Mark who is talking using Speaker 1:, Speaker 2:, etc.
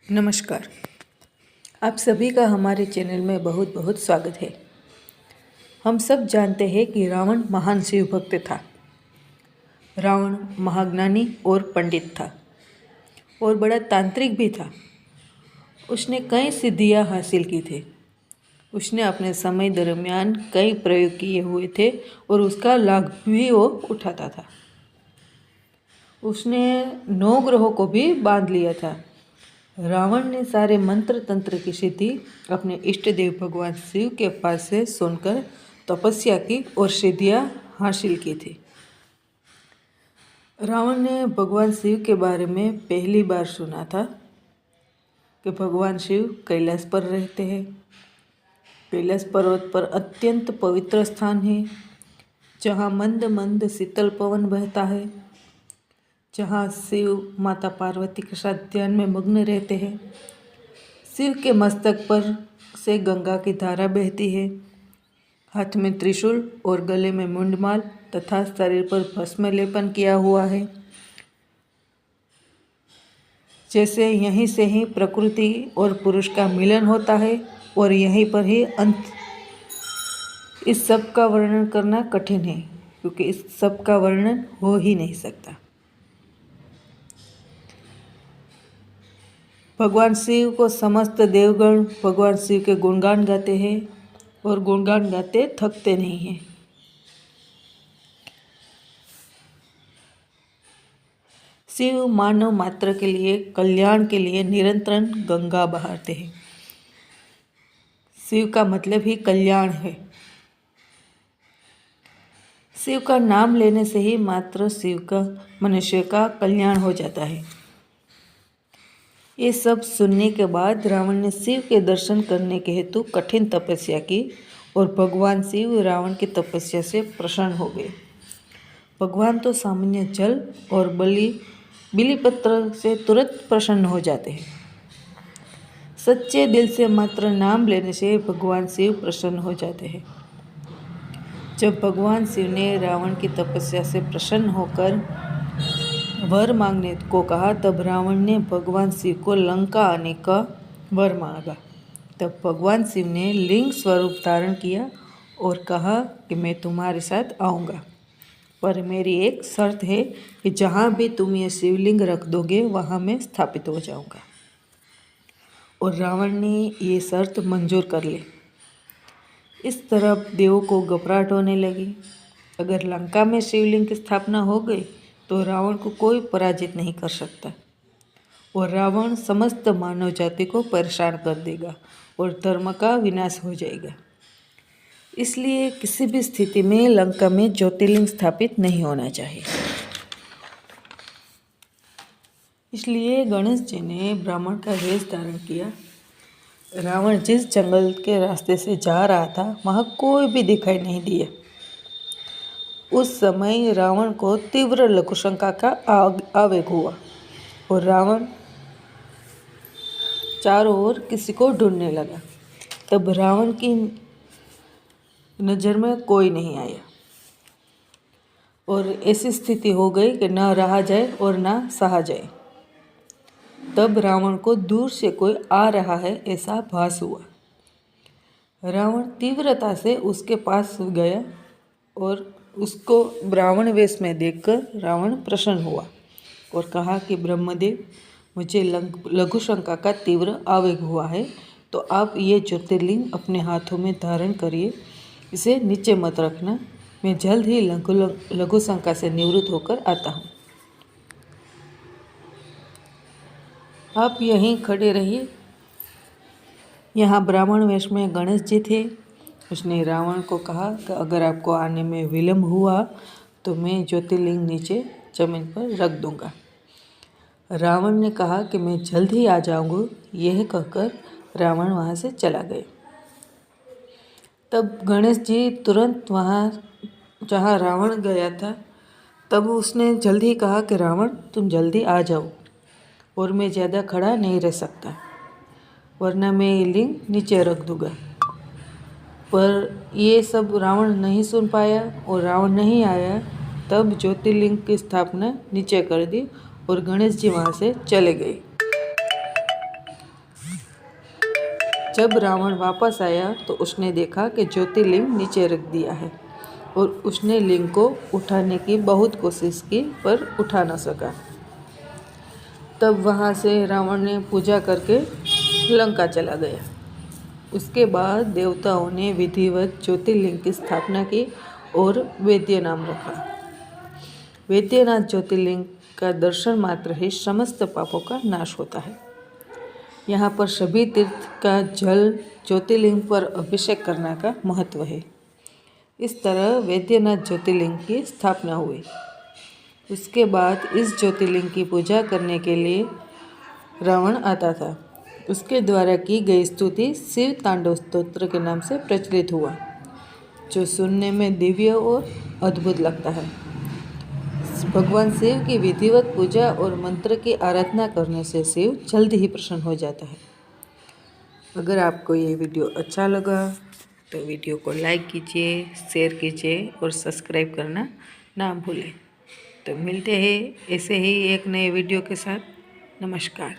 Speaker 1: नमस्कार। आप सभी का हमारे चैनल में बहुत बहुत स्वागत है। हम सब जानते हैं कि रावण महान शिव भक्त था। रावण महाज्ञानी और पंडित था और बड़ा तांत्रिक भी था। उसने कई सिद्धियां हासिल की थी। उसने अपने समय दरमियान कई प्रयोग किए हुए थे और उसका लाभ भी वो उठाता था। उसने 9 ग्रहों को भी बांध लिया था। रावण ने सारे मंत्र तंत्र की सिद्धि अपने इष्ट देव भगवान शिव के पास से सुनकर तपस्या की और सिद्धियां हासिल की थी। रावण ने भगवान शिव के बारे में पहली बार सुना था कि भगवान शिव कैलाश पर रहते हैं। कैलाश पर्वत पर अत्यंत पवित्र स्थान है, जहाँ मंद मंद शीतल पवन बहता है, जहाँ शिव माता पार्वती के साथ ध्यान में मग्न रहते हैं। शिव के मस्तक पर से गंगा की धारा बहती है। हाथ में त्रिशूल और गले में मुंडमाल तथा शरीर पर भस्म लेपन किया हुआ है। जैसे यहीं से ही प्रकृति और पुरुष का मिलन होता है और यहीं पर ही अंत। इस सब का वर्णन करना कठिन है, क्योंकि इस सब का वर्णन हो ही नहीं सकता। भगवान शिव को समस्त देवगण भगवान शिव के गुणगान गाते हैं और गुणगान गाते थकते नहीं हैं। शिव मानव मात्र के लिए कल्याण के लिए निरंतर गंगा बहाते हैं। शिव का मतलब ही कल्याण है। शिव का नाम लेने से ही मात्र शिव का मनुष्य का कल्याण हो जाता है। ये सब सुनने के बाद रावण ने शिव के दर्शन करने के हेतु कठिन तपस्या की और भगवान शिव रावण की तपस्या से प्रसन्न हो गए। भगवान तो सामान्य जल और बिलीपत्र से तुरंत प्रसन्न हो जाते हैं। सच्चे दिल से मात्र नाम लेने से भगवान शिव प्रसन्न हो जाते हैं। जब भगवान शिव ने रावण की तपस्या से प्रसन्न होकर वर मांगने को कहा, तब रावण ने भगवान शिव को लंका आने का वर मांगा। तब भगवान शिव ने लिंग स्वरूप धारण किया और कहा कि मैं तुम्हारे साथ आऊँगा, पर मेरी एक शर्त है कि जहाँ भी तुम ये शिवलिंग रख दोगे वहाँ मैं स्थापित हो जाऊँगा। और रावण ने ये शर्त मंजूर कर ली। इस तरफ देवों को घबराहट होने लगी। अगर लंका में शिवलिंग की स्थापना हो गई तो रावण को कोई पराजित नहीं कर सकता और रावण समस्त मानव जाति को परेशान कर देगा और धर्म का विनाश हो जाएगा। इसलिए किसी भी स्थिति में लंका में ज्योतिर्लिंग स्थापित नहीं होना चाहिए। इसलिए गणेश जी ने ब्राह्मण का वेश धारण किया। रावण जिस जंगल के रास्ते से जा रहा था वहाँ कोई भी दिखाई नहीं दिया। उस समय रावण को तीव्र लघुशंका का आवेग हुआ और रावण चारों ओर किसी को ढूंढने लगा। तब रावण की नज़र में कोई नहीं आया और ऐसी स्थिति हो गई कि न रहा जाए और न सहा जाए। तब रावण को दूर से कोई आ रहा है ऐसा भास हुआ। रावण तीव्रता से उसके पास गया और उसको ब्राह्मण वेश में देखकर रावण प्रसन्न हुआ और कहा कि ब्रह्मदेव, मुझे लघु शंका का तीव्र आवेग हुआ है, तो आप ये ज्योतिर्लिंग अपने हाथों में धारण करिए। इसे नीचे मत रखना, मैं जल्द ही लघु शंका से निवृत्त होकर आता हूँ। आप यहीं खड़े रहिए। यहाँ ब्राह्मण वेश में गणेश जी थे। उसने रावण को कहा कि अगर आपको आने में विलम्ब हुआ तो मैं ज्योतिर्लिंग नीचे जमीन पर रख दूंगा। रावण ने कहा कि मैं जल्द ही आ जाऊंगा। यह कहकर रावण वहाँ से चला गया। तब गणेश जी तुरंत वहाँ जहाँ रावण गया था, तब उसने जल्दी कहा कि रावण, तुम जल्दी आ जाओ और मैं ज़्यादा खड़ा नहीं रह सकता, वरना मैं ये लिंग नीचे रख दूंगा। पर ये सब रावण नहीं सुन पाया और रावण नहीं आया। तब ज्योतिर्लिंग की स्थापना नीचे कर दी और गणेश जी वहाँ से चले गए। जब रावण वापस आया तो उसने देखा कि ज्योतिर्लिंग नीचे रख दिया है और उसने लिंग को उठाने की बहुत कोशिश की पर उठा न सका। तब वहाँ से रावण ने पूजा करके लंका चला गया। उसके बाद देवताओं ने विधिवत ज्योतिर्लिंग की स्थापना की और वैद्य नाम रखा। वैद्यनाथ ज्योतिर्लिंग का दर्शन मात्र ही समस्त पापों का नाश होता है। यहाँ पर सभी तीर्थ का जल ज्योतिर्लिंग पर अभिषेक करने का महत्व है। इस तरह वैद्यनाथ ज्योतिर्लिंग की स्थापना हुई। उसके बाद इस ज्योतिर्लिंग की पूजा करने के लिए रावण आता था। उसके द्वारा की गई स्तुति शिव तांडव स्तोत्र के नाम से प्रचलित हुआ, जो सुनने में दिव्य और अद्भुत लगता है। भगवान शिव की विधिवत पूजा और मंत्र की आराधना करने से शिव जल्द ही प्रसन्न हो जाता है। अगर आपको ये वीडियो अच्छा लगा तो वीडियो को लाइक कीजिए, शेयर कीजिए और सब्सक्राइब करना ना भूलें। तो मिलते हैं ऐसे ही एक नए वीडियो के साथ। नमस्कार।